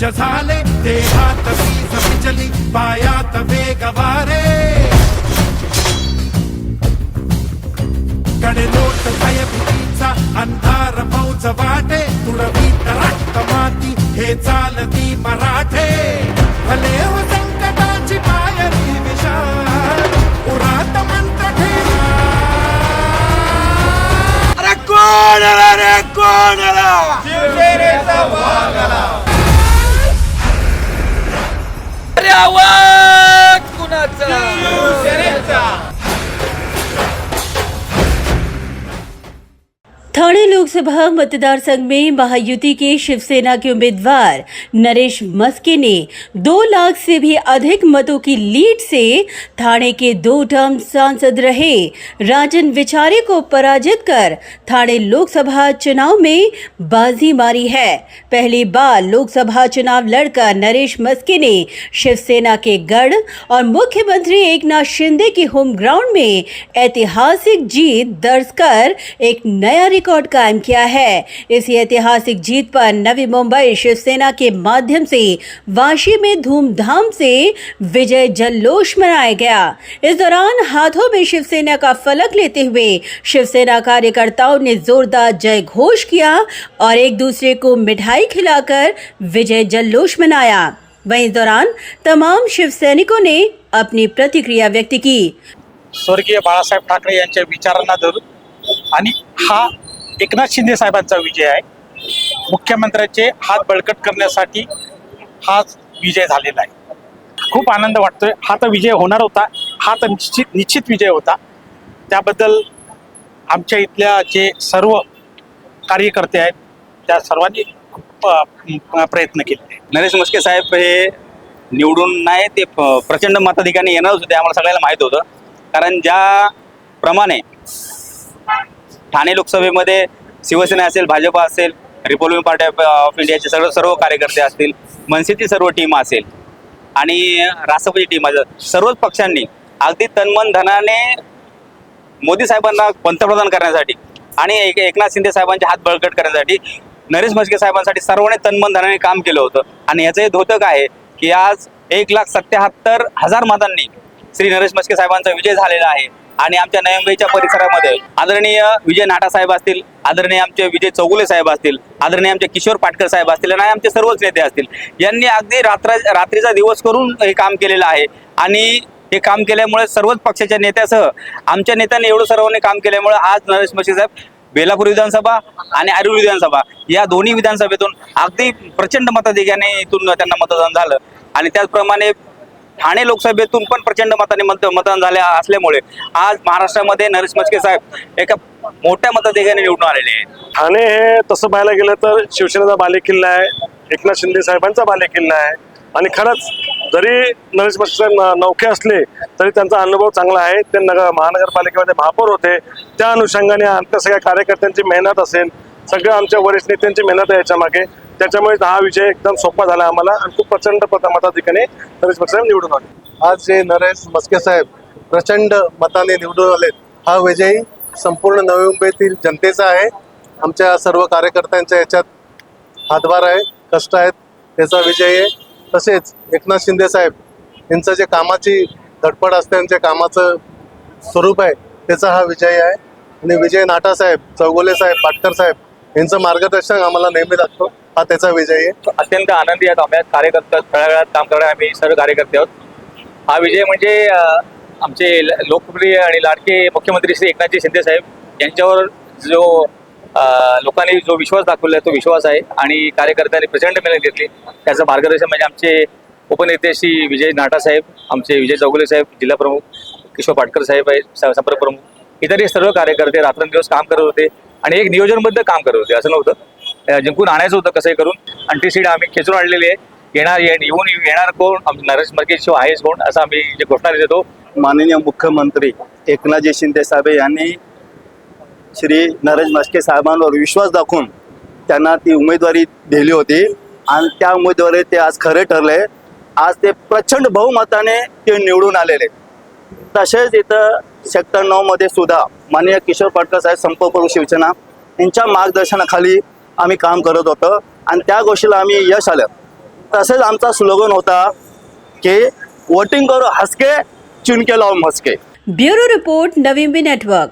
सज्ज झाले देहात वीज विजली पायात वेग वारे कडे लोट भयभीतीचा अंधार फौज वाटे तुडवीत रक्त माती हे चालती मराठे भले हो संकटाची पायरी विशाल उरात मंत्र ठेवा अरे कोण आला रे कोण आला शिवसेनेचा वाघ आला अरे आवाज कुणाचा शिवसेनेचा ठाणे लोकसभा मतदार संघ में महायुति के शिवसेना के उम्मीदवार नरेश मस्के ने 2 लाख से भी अधिक मतों की लीड से ठाणे के 2 टर्म सांसद रहे राजन विचारे को पराजित कर ठाणे लोकसभा चुनाव में बाजी मारी है। पहली बार लोकसभा चुनाव लड़कर नरेश मस्के ने शिवसेना के गढ़ और मुख्यमंत्री एकनाथ शिंदे की होम ग्राउंड में ऐतिहासिक जीत दर्ज कर एक नया रिकॉर्ड कायम किया है। इस ऐतिहासिक जीत पर नवी मुंबई शिवसेना के माध्यम से वाशी में धूमधाम से विजय जल्लोष मनाया गया। इस दौरान हाथों में शिवसेना का फलक लेते हुए शिवसेना कार्यकर्ताओं ने जोरदार जय घोष किया और एक दूसरे को मिठाई खिलाकर विजय जल्लोष मनाया। वहीं इस दौरान तमाम शिव सैनिकों ने अपनी प्रतिक्रिया व्यक्त की। स्वर्गीय बाळासाहेब ठाकरे यांच्या विचारांना धरून आणि हा एकनाथ शिंदे साहेबांचा विजय आहे। मुख्यमंत्र्यांचे हात बळकट करण्यासाठी हा विजय झालेला आहे। खूप आनंद वाटतोय। हा तर विजय होणार होता, हा तर निश्चित विजय होता। त्याबद्दल आमच्या इथल्या जे सर्व कार्यकर्ते आहेत त्या सर्वांनी खूप प्रयत्न केले। नरेश मस्के साहेब हे निवडून नाही ते प्रचंड मताधिकाने येणारच होते, आम्हाला सगळ्यांना माहीत होतं। कारण ज्याप्रमाणे ठाणे लोकसभेमध्ये शिवसेना असेल, भाजपा असेल, रिपब्लिकन पार्टी ऑफ इंडियाचे सर्व कार्यकर्ते असतील, मनसेची सर्व टीम असेल आणि राष्ट्रवादी टीम असेल, सर्वच पक्षांनी अगदी तनमन धनाने मोदी साहेबांना पंतप्रधान करण्यासाठी आणि एकनाथ शिंदे साहेबांचे हात बळकट करण्यासाठी नरेश मस्के साहेबांसाठी सर्वांनी तनमन धनाने काम केलं होतं। आणि याचं हे द्योतक आहे की आज 1,77,000 मतांनी श्री नरेश मस्के साहेबांचा विजय झालेला आहे। आणि आमच्या नवी मुंबईच्या परिसरामध्ये आदरणीय विजय नाटा साहेब असतील, आदरणीय आमचे विजय चौगुले साहेब असतील, आदरणीय आमचे किशोर पाटकर साहेब असतील आणि आमचे सर्वच नेते असतील, यांनी अगदी रात्रीचा दिवस करून हे काम केलेलं आहे। आणि हे काम केल्यामुळे सर्वच पक्षाच्या नेत्यासह आमच्या नेत्यांनी एवढं सर्वांनी काम केल्यामुळे आज नरेश मस्के साहेब बेलापूर विधानसभा आणि आर्वी विधानसभा या दोन्ही विधानसभेतून अगदी प्रचंड मताधिक्याने इथून त्यांना मतदान झालं। आणि त्याचप्रमाणे ठाणे लोकसभेतून पण प्रचंड मताने मतदान झाले असल्यामुळे आज महाराष्ट्रामध्ये नरेश मस्के साहेब एका मोठ्या मताधिक्याने निवडून आलेले आहेत। ठाणे हे तसं पाहायला गेलं तर शिवसेनेचा बालेकिल्ला आहे, एकनाथ शिंदे साहेबांचा बालेकिल्ला आहे। आणि खरंच जरी नरेश मस्के साहेब नौखे असले तरी त्यांचा अनुभव चांगला आहे। ते महानगरपालिकेमध्ये महापौर होते, त्या अनुषंगाने आमच्या सगळ्या कार्यकर्त्यांची मेहनत असेल, सगळ्या आमच्या वरिष्ठ नेत्यांची मेहनत आहे याच्या मागे, त्याच्यामुळे हा विजय एकदम सोपा झाला आम्हाला आणि खूप प्रचंड मताधिक्याने नरेश मस्के साहेब निवडून आले। आज जे नरेश मस्के साहेब प्रचंड मताने निवडून आलेत, हा विजय संपूर्ण नवी मुंबईतील जनतेचा आहे। आमच्या सर्व कार्यकर्त्यांच्या याच्यात हातभार आहे, कष्ट आहेत, त्याचा विजय आहे। तसेच एकनाथ शिंदे साहेब यांचं जे कामाची धडपड असते, त्यांच्या कामाचं स्वरूप आहे, त्याचा हा विजय आहे। आणि विजय नाटा साहेब, चौगुले साहेब, पाटकर साहेब यांचं मार्गदर्शन आम्हाला नेहमी लागतो, हा त्याचा विजय आहे। अत्यंत आनंदी आहेत आम्ही कार्यकर्ते, तळागाळात काम करणारे आम्ही सर्व कार्यकर्ते आहोत। हा विजय म्हणजे आमचे लोकप्रिय आणि लाडके मुख्यमंत्री श्री एकनाथजी शिंदे साहेब यांच्यावर जो लोकांनी जो विश्वास दाखवला आहे तो विश्वास आहे। आणि कार्यकर्त्यांनी प्रचंड मेहनत घेतली, त्याचं मार्गदर्शन म्हणजे आमचे उपनेते श्री विजय नाटा साहेब, आमचे विजय चौगुले साहेब जिल्हा प्रमुख, किशोर पाटकर साहेब आहे संपर्क प्रमुख, इतरही सर्व कार्यकर्ते रात्रंदिवस काम करत होते आणि एक नियोजनबद्ध काम करत होते। असं नव्हतं, जिंकून आणायचं होतं कसंही करून, आणि ती सीट आम्ही खेचून आणलेली आहे। येणार कोण, नरेश मस्के शिवाय आहेच कोण, असं आम्ही जे घोषणा देतो। माननीय मुख्यमंत्री एकनाथजी शिंदे साहेब यांनी श्री नरेश मस्के साहेबांवर विश्वास दाखवून त्यांना ती उमेदवारी दिली होती आणि त्या उमेदवारी ते आज खरे ठरले। आज ते प्रचंड बहुमताने ते निवडून आलेले। तसेच इथं सेक्टर 9 मध्ये सुद्धा माननीय किशोर पाटकर साहेब संपर्क प्रमुख शिवसेना यांच्या मार्गदर्शनाखाली आम्ही काम करत होतो आणि त्या गोष्टीला आम्ही यश आलं। तसेच आमचा स्लोगन होता की वोटिंग करो हसके चुन के लाओ Maske. Bureau report Navi Mumbai network.